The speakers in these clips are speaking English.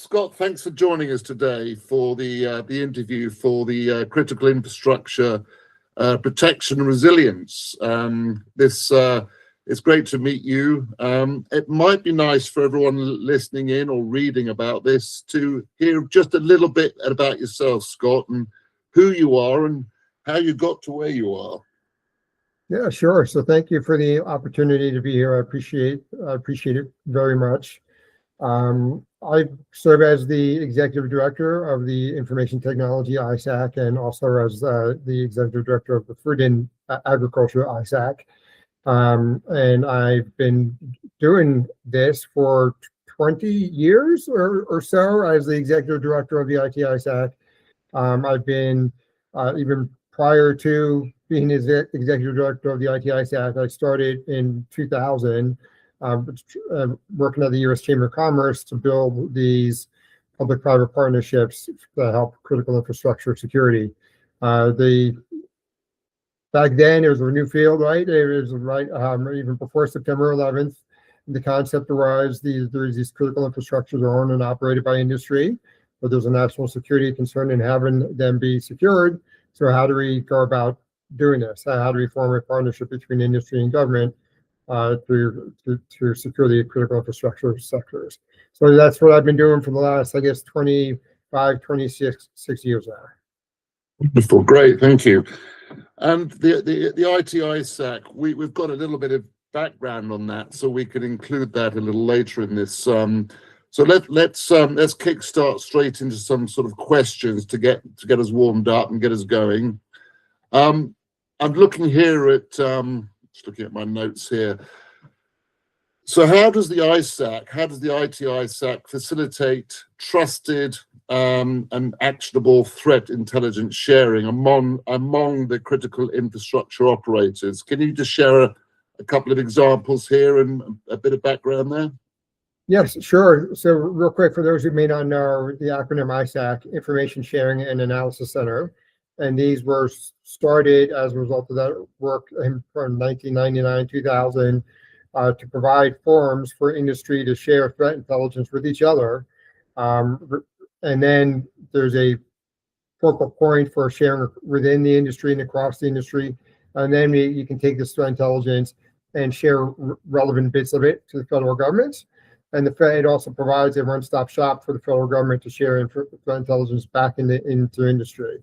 Scott, thanks for joining us today for the interview for the critical infrastructure protection and resilience. It's great to meet you. It might be nice for everyone listening in or reading about this to hear just a little bit about yourself, Scott, and who you are and how you got to where you are. Yeah, sure. So thank you for the opportunity to be here. I appreciate it very much. I serve as the executive director of the Information Technology ISAC and also as the executive director of the Food and Agriculture ISAC. And I've been doing this for 20 years or so as the executive director of the IT-ISAC. I've been, even prior to being the executive director of the IT-ISAC, I started in 2000, working at the U.S. Chamber of Commerce to build these public-private partnerships that help critical infrastructure security. Back then, it was a new field, right? It was right even before September 11th. The concept was there's these critical infrastructures are owned and operated by industry, but there's a national security concern in having them be secured. So how do we go about doing this? How do we form a partnership between industry and government to secure the critical infrastructure sectors? So that's what I've been doing for the last, I guess, 26 years now. Wonderful, great, thank you. And the IT-ISAC, we've got a little bit of background on that, so we can include that a little later in this. So let's kickstart straight into some sort of questions to get us warmed up and get us going. I'm looking here at just looking at my notes here. So how does the IT-ISAC facilitate trusted and actionable threat intelligence sharing among the critical infrastructure operators? Can you just share a couple of examples here and a bit of background there? Yes, sure. So real quick, for those who may not know, the acronym ISAC, Information Sharing and Analysis Center, and these were started as a result of that work from 1999, 2000, to provide forums for industry to share threat intelligence with each other. And then there's a focal point for sharing within the industry and across the industry. And then you can take this threat intelligence and share relevant bits of it to the federal government. And it also provides a one-stop shop for the federal government to share threat intelligence back into industry.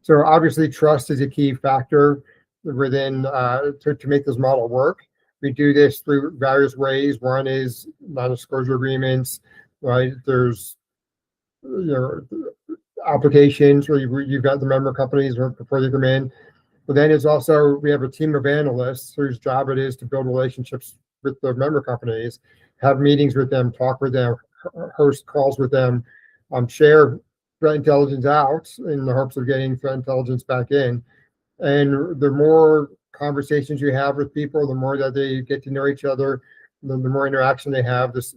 So obviously, trust is a key factor within to make this model work. We do this through various ways. One is non-disclosure agreements, right? There's applications where you've got the member companies before they come in. But then it's also, we have a team of analysts whose job it is to build relationships with the member companies, have meetings with them, talk with them, host calls with them, share threat intelligence out in the hopes of getting threat intelligence back in. And the more conversations you have with people, the more that they get to know each other, the more interaction they have, this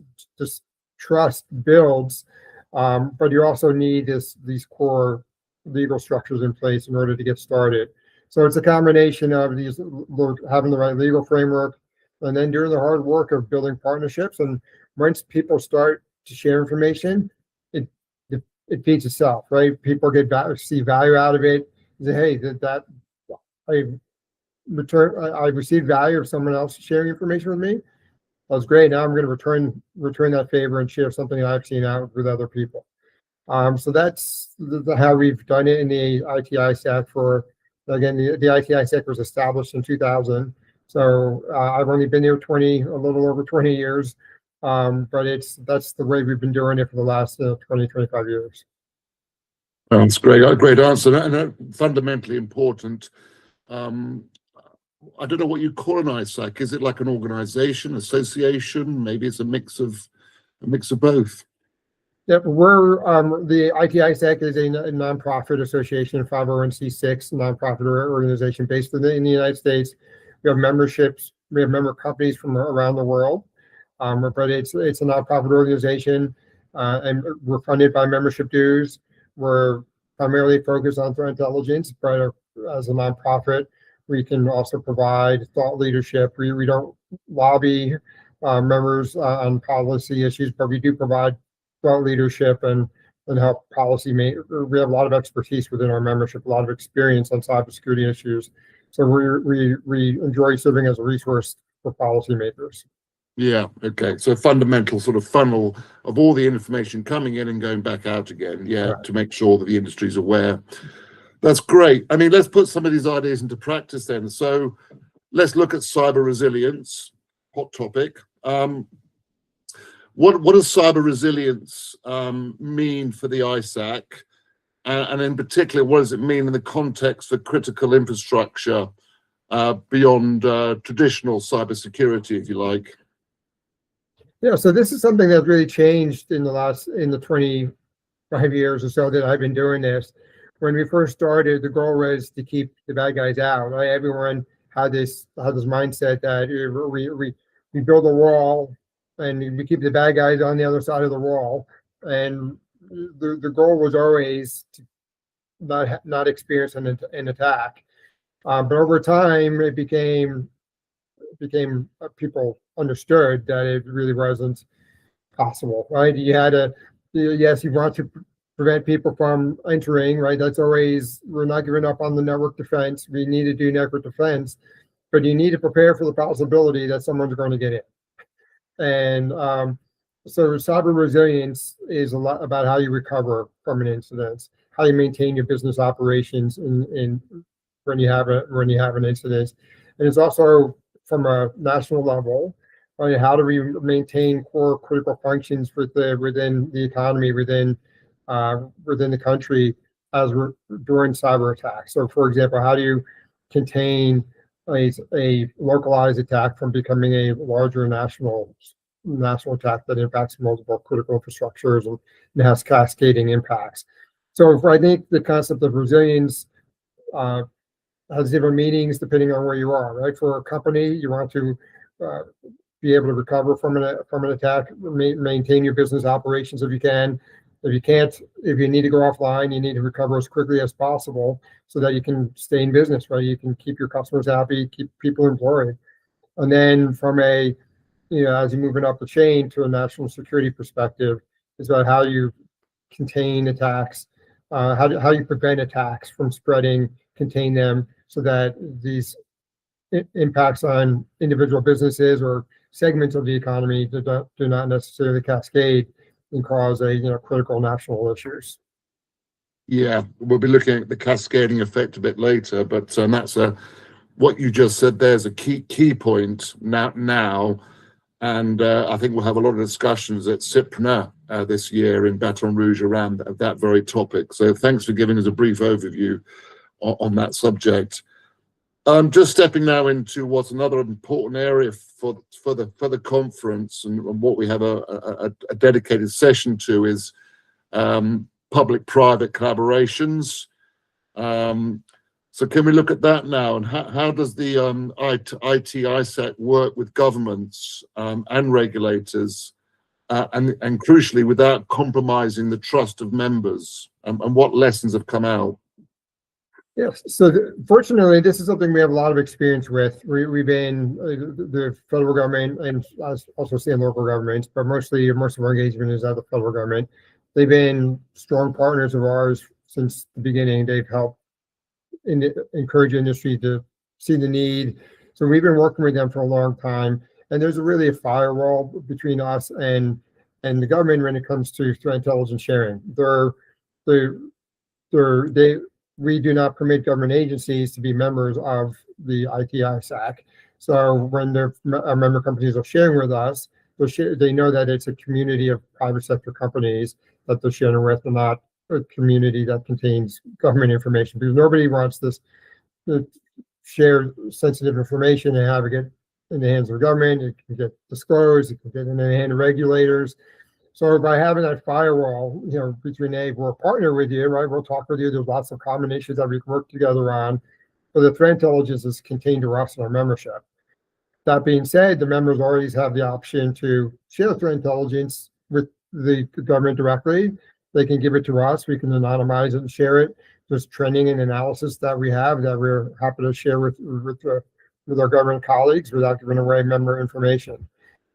trust builds. But you also need these core legal structures in place in order to get started. So it's a combination of these, having the right legal framework, and then doing the hard work of building partnerships. And once people start to share information, it feeds itself, right? People see value out of it. Say, hey, I received value of someone else sharing information with me. That was great. Now I'm going to return that favor and share something I've seen out with other people. So that's how we've done it in the IT-ISAC. Again, the IT-ISAC was established in 2000. So I've only been here a little over 20 years, but that's the way we've been doing it for the last 20, 25 years. That's great. A great answer, and fundamentally important. I don't know what you call an ISAC. Is it like an organization, association? Maybe it's a mix of both. Yep, the IT-ISAC is a nonprofit association, 501c6 nonprofit organization based in the United States. We have memberships. We have member companies from around the world, but it's a nonprofit organization, and we're funded by membership dues. We're primarily focused on threat intelligence, but as a nonprofit, we can also provide thought leadership. We don't lobby members on policy issues, but we do provide thought leadership and help policy make. We have a lot of expertise within our membership, a lot of experience on cybersecurity issues. So we enjoy serving as a resource for policymakers. Yeah, okay. So fundamental sort of funnel of all the information coming in and going back out again, yeah, Right. to make sure that the industry is aware. That's great. I mean, let's put some of these ideas into practice then. So let's look at cyber resilience, hot topic. What does cyber resilience mean for the ISAC? And in particular, what does it mean in the context for critical infrastructure beyond traditional cybersecurity, if you like? Yeah, so this is something that's really changed in the 25 years or so that I've been doing this. When we first started, the goal was to keep the bad guys out. Right? Everyone had this mindset that we build a wall and we keep the bad guys on the other side of the wall. And the goal was always to not experience an attack. But over time, it became people understood that it really wasn't possible, right? You had to, yes, you want to prevent people from entering, right? That's always, we're not giving up on the network defense. We need to do network defense, but you need to prepare for the possibility that someone's going to get in. And so cyber resilience is a lot about how you recover from an incident, how you maintain your business operations in when you have an incident, and it's also from a national level, right? How do we maintain core critical functions within the economy, within the country during cyber attacks? So, for example, how do you contain a localized attack from becoming a larger national attack that impacts multiple critical infrastructures and has cascading impacts? So, I think the concept of resilience has different meanings depending on where you are, right? For a company, you want to be able to recover from an attack, maintain your business operations if you can. If you can't, if you need to go offline, you need to recover as quickly as possible so that you can stay in business, right? You can keep your customers happy, keep people employed. And then from as you're moving up the chain to a national security perspective, is about how you contain attacks, how you prevent attacks from spreading, contain them, so that these impacts on individual businesses or segments of the economy do not necessarily cascade and cause critical national issues. Yeah, we'll be looking at the cascading effect a bit later, but that's what you just said. There's a key point now, and I think we'll have a lot of discussions at CIPRNA this year in Baton Rouge around that very topic. So thanks for giving us a brief overview on that subject. Just stepping now into what's another important area for the conference, and what we have a dedicated session to is public-private collaborations. So can we look at that now? And how does the IT-ISAC work with governments and regulators, and crucially, without compromising the trust of members? And what lessons have come out? Yes. So fortunately, this is something we have a lot of experience with. We've been the federal government and also state and local governments, but most of our engagement is at the federal government. They've been strong partners of ours since the beginning. They've helped encourage industry to see the need. So we've been working with them for a long time. And there's really a firewall between us and the government when it comes to threat intelligence sharing. We do not permit government agencies to be members of the IT-ISAC. So when our member companies are sharing with us, they know that it's a community of private sector companies that they're sharing with, and not a community that contains government information, because nobody wants this to share sensitive information and have it get in the hands of the government. It can get disclosed, it can get in the hands of regulators. So by having that firewall, between we're a partner with you, right? We'll talk with you. There's lots of common issues that we can work together on, but the threat intelligence is contained to us and our membership. That being said, the members always have the option to share the threat intelligence with the government directly. They can give it to us. We can anonymize it and share it. There's training and analysis that we have that we're happy to share with our government colleagues without giving away member information.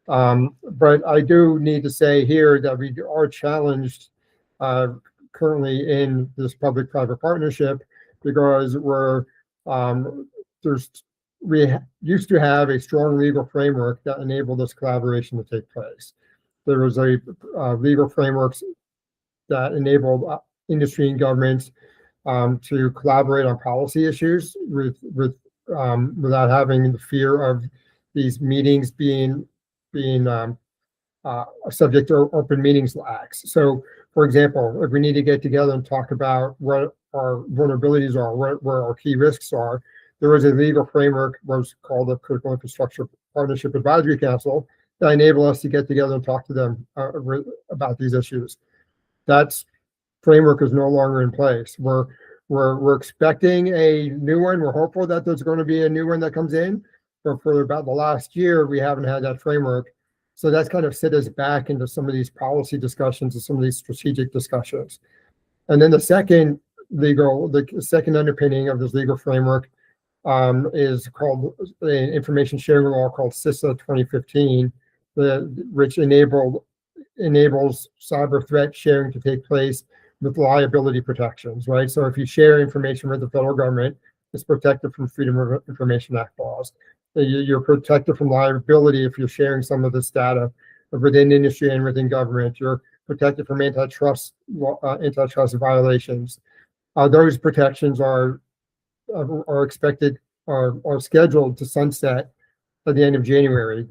But I do need to say here that we are challenged currently in this public-private partnership because we used to have a strong legal framework that enabled this collaboration to take place. There was a legal frameworks that enabled industry and government to collaborate on policy issues without having the fear of these meetings being subject to open meetings acts. So, for example, if we need to get together and talk about what our vulnerabilities are, where our key risks are, there was a legal framework, was called the Critical Infrastructure Partnership Advisory Council, that enabled us to get together and talk to them about these issues. That framework is no longer in place. We're expecting a new one. We're hopeful that there's going to be a new one that comes in, but for about the last year, we haven't had that framework. So that's kind of set us back into some of these policy discussions and some of these strategic discussions. And then the second underpinning of this legal framework is called the Information Sharing Law, called CISA 2015, which enables cyber threat sharing to take place with liability protections, right? So if you share information with the federal government, it's protected from Freedom of Information Act laws. You're protected from liability if you're sharing some of this data within industry and within government. You're protected from antitrust violations. Those protections are scheduled to sunset at the end of January.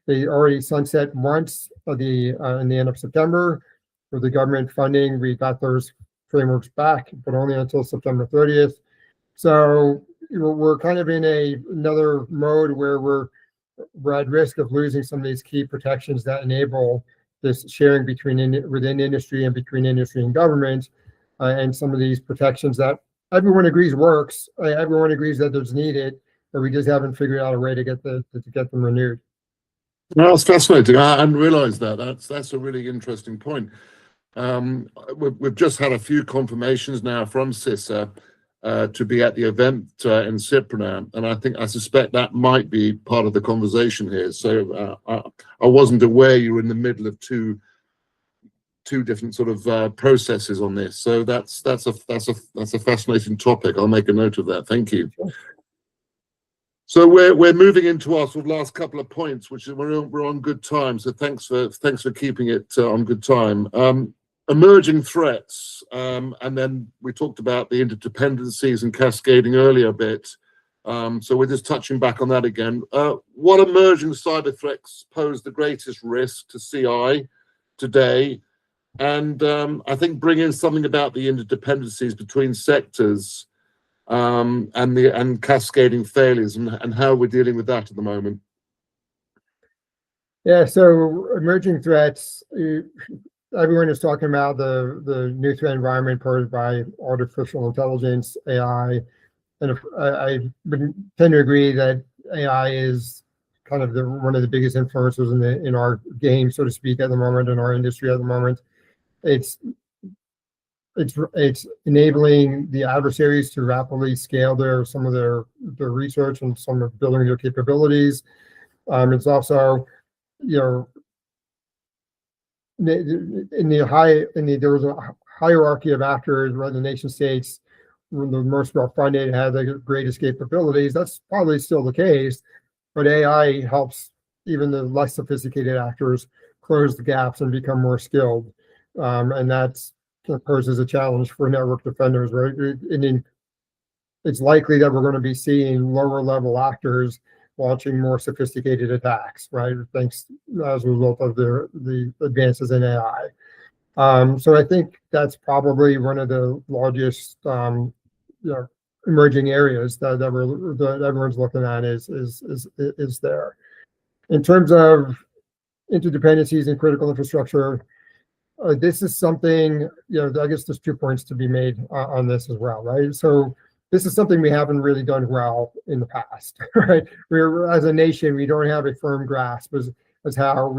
They already sunset once in the end of September. For the government funding, we got those frameworks back, but only until September 30th. So we're kind of in another mode where we're at risk of losing some of these key protections that enable this sharing within industry and between industry and government, and some of these protections that everyone agrees works. Everyone agrees that there's needed, but we just haven't figured out a way to get them renewed. No, that's fascinating. I hadn't realized that. That's a really interesting point. We've just had a few confirmations now from CISA to be at the event in CIPRNA, and I suspect that might be part of the conversation here. So I wasn't aware you were in the middle of two different sort of processes on this. So that's a fascinating topic. I'll make a note of that. Thank you. So we're moving into our sort of last couple of points, which is we're on good time. So thanks for keeping it on good time. Emerging threats, and then we talked about the interdependencies and cascading earlier a bit. So we're just touching back on that again. What emerging cyber threats pose the greatest risk to CI today? And I think bring in something about the interdependencies between sectors and cascading failures and how we're dealing with that at the moment. Yeah, so emerging threats, everyone is talking about the new threat environment posed by artificial intelligence, AI, and I would tend to agree that AI is kind of one of the biggest influencers in our game, so to speak, at the moment, in our industry at the moment. It's enabling the adversaries to rapidly scale some of their research and some of building their capabilities. It's also, there was a hierarchy of actors, where the nation states were the most well-funded, had the greatest capabilities. That's probably still the case, but AI helps even the less sophisticated actors close the gaps and become more skilled. And that poses a challenge for network defenders, right? And it's likely that we're going to be seeing lower level actors launching more sophisticated attacks, right? Thanks as a result of the advances in AI. So I think that's probably one of the largest emerging areas that everyone's looking at is there. In terms of interdependencies in critical infrastructure, this is something, I guess there's 2 points to be made on this as well, right? So this is something we haven't really done well in the past, right? As a nation, we don't have a firm grasp as how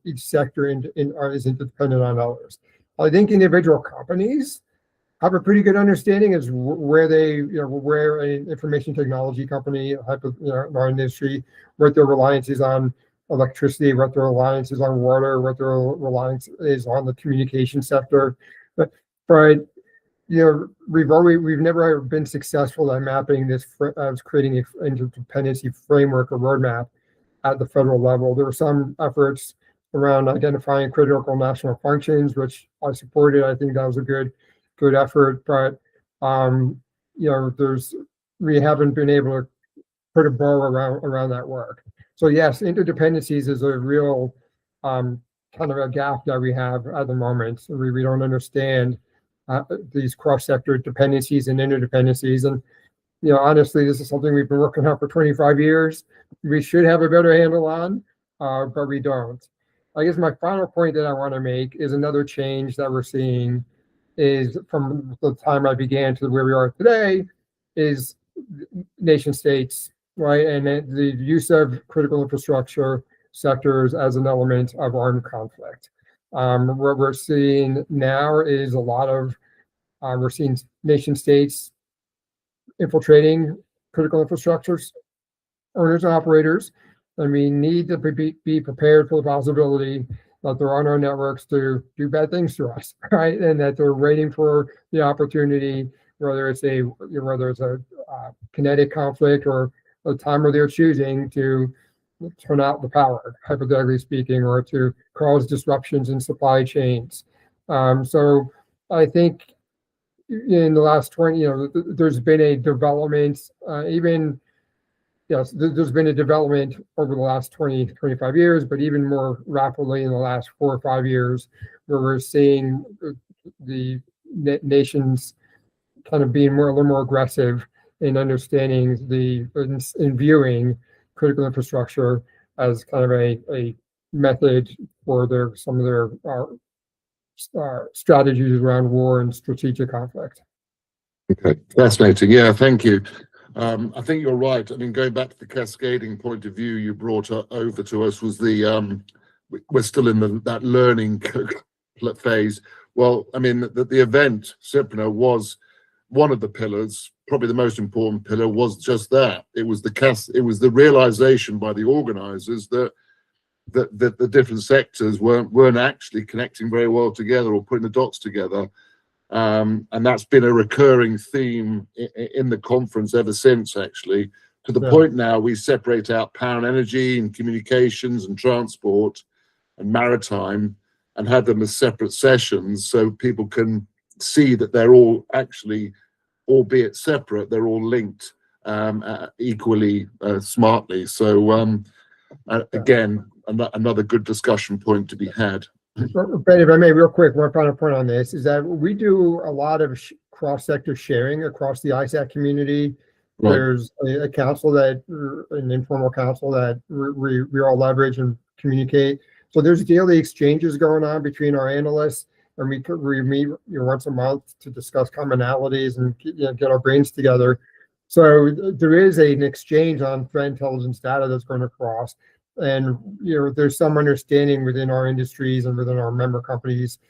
each sector is interdependent on others. I think individual companies have a pretty good understanding as where an information technology company, our industry, what their reliance is on electricity, what their reliance is on water, what their reliance is on the communication sector. But we've never been successful at mapping this, as creating an interdependency framework or roadmap at the federal level. There were some efforts around identifying critical national functions, which I supported. I think that was a good effort, but we haven't been able to put a bow around that work. So yes, interdependencies is a real kind of a gap that we have at the moment. We don't understand these cross-sector dependencies and interdependencies. And honestly, this is something we've been working on for 25 years. We should have a better handle on, but we don't. I guess my final point that I want to make is another change that we're seeing is from the time I began to where we are today is nation states, right? And the use of critical infrastructure sectors as an element of armed conflict. What we're seeing now is a lot of, we're seeing nation states infiltrating critical infrastructures, owners and operators, and we need to be prepared for the possibility that they're on our networks to do bad things to us, right? And that they're waiting for the opportunity, whether it's a kinetic conflict or a time where they're choosing to turn out the power, hypothetically speaking, or to cause disruptions in supply chains. So I think in the last 20, there's been a development, there's been a development over the last 20, 25 years, but even more rapidly in the last 4 or 5 years, where we're seeing the nations kind of being a little more aggressive in understanding in viewing critical infrastructure as kind of a method for some of their strategies around war and strategic conflict. Okay, fascinating. Yeah, thank you. I think you're right. I mean, going back to the cascading point of view you brought over to us was we're still in that learning phase. Well, I mean, the event, CIPRNA, was one of the pillars, probably the most important pillar was just that. It was the realization by the organizers that the different sectors weren't actually connecting very well together or putting the dots together. And that's been a recurring theme in the conference ever since, actually, to the point now we separate out power and energy and communications and transport and maritime and have them as separate sessions so people can see that they're all actually, albeit separate, they're all linked equally smartly. So again, another good discussion point to be had. Ben, if I may, real quick, one final point on this is that we do a lot of cross-sector sharing across the ISAC community. Right. There's a council an informal council that we all leverage and communicate. So there's daily exchanges going on between our analysts, and we meet once a month to discuss commonalities and get our brains together. So there is an exchange on threat intelligence data that's going across. And there's some understanding within our industries and within our member companies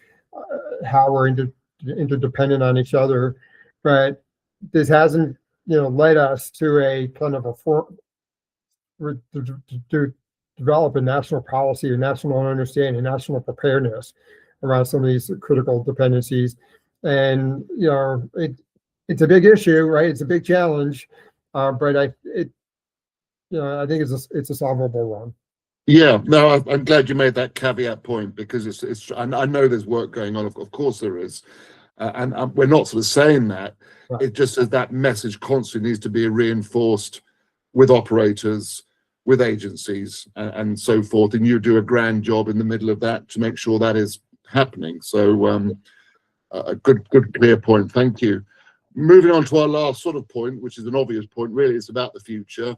how we're interdependent on each other, but this hasn't led us to a kind of to develop a national policy, a national understanding, national preparedness around some of these critical dependencies. And it's a big issue, right? It's a big challenge, but I think it's a solvable one. Yeah, no, I'm glad you made that caveat point because it's. I know there's work going on. Of course there is, and we're not sort of saying that. Right. It just says that message constantly needs to be reinforced with operators, with agencies, and so forth. And you do a grand job in the middle of that to make sure that is happening. So a good clear point. Thank you. Moving on to our last sort of point, which is an obvious point. Really, it's about the future.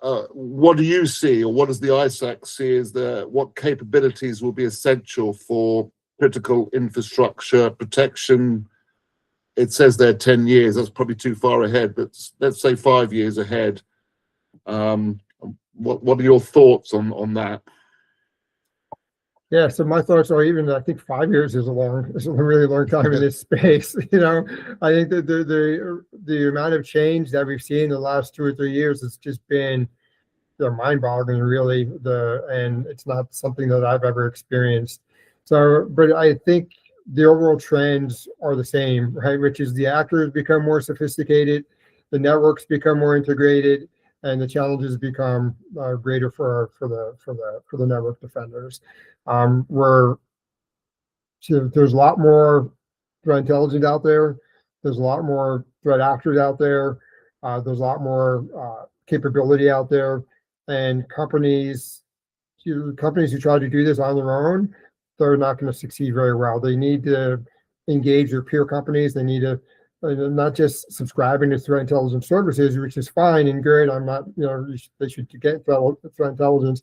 What do you see, or what does the ISAC see as what capabilities will be essential for critical infrastructure protection? It says there 10 years. That's probably too far ahead, but let's say 5 years ahead. What are your thoughts on that? Yeah, so my thoughts are I think 5 years is a really long time in this space. I think that the amount of change that we've seen in the last 2 or 3 years has just been they're mind-boggling, really. And it's not something that I've ever experienced. So, but I think the overall trends are the same, right? Which is the actors become more sophisticated, the networks become more integrated, and the challenges become greater for the network defenders. There's a lot more threat intelligence out there. There's a lot more threat actors out there. There's a lot more capability out there, and companies who try to do this on their own, they're not going to succeed very well. They need to engage their peer companies. They need to not just subscribing to threat intelligence services, which is fine and good. I'm not, they should get threat intelligence,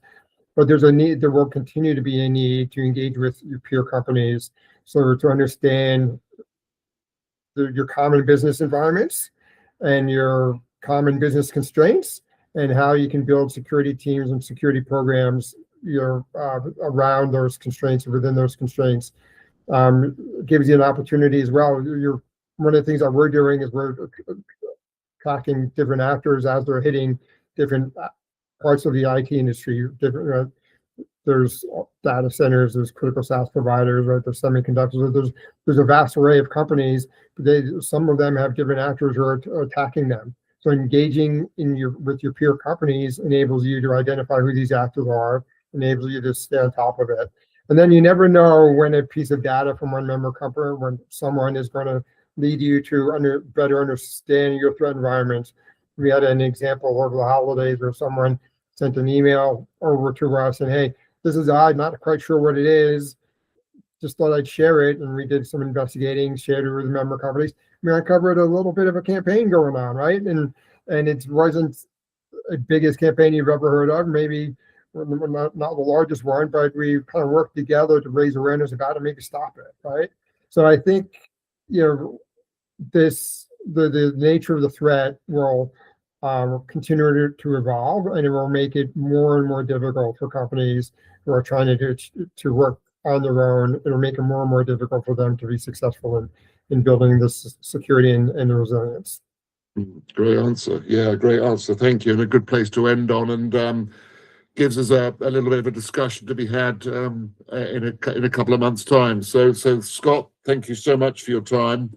but there's a need. There will continue to be a need to engage with your peer companies, so to understand your common business environments and your common business constraints, and how you can build security teams and security programs around those constraints and within those constraints. Gives you an opportunity as well. One of the things that we're doing is we're tracking different actors as they're hitting different parts of the IT industry. There's data centers, there's critical SaaS providers, right? There's semiconductors. There's a vast array of companies. Some of them have different actors who are attacking them. So engaging with your peer companies enables you to identify who these actors are, enables you to stay on top of it. And then you never know when a piece of data from one member company, when someone is going to lead you to better understand your threat environment. We had an example over the holidays where someone sent an email over to us and, hey, this is odd, not quite sure what it is. Just thought I'd share it. And we did some investigating, shared it with the member companies. We uncovered a little bit of a campaign going on, right? And it wasn't the biggest campaign you've ever heard of, maybe not the largest one, but we kind of worked together to raise awareness about it and maybe stop it, right? So I think, the nature of the threat will continue to evolve, and it will make it more and more difficult for companies who are trying to work on their own. It'll make it more and more difficult for them to be successful in building this security and resilience. Great answer. Yeah, great answer. Thank you. And a good place to end on, and gives us a little bit of a discussion to be had in a couple of months' time. So Scott, thank you so much for your time.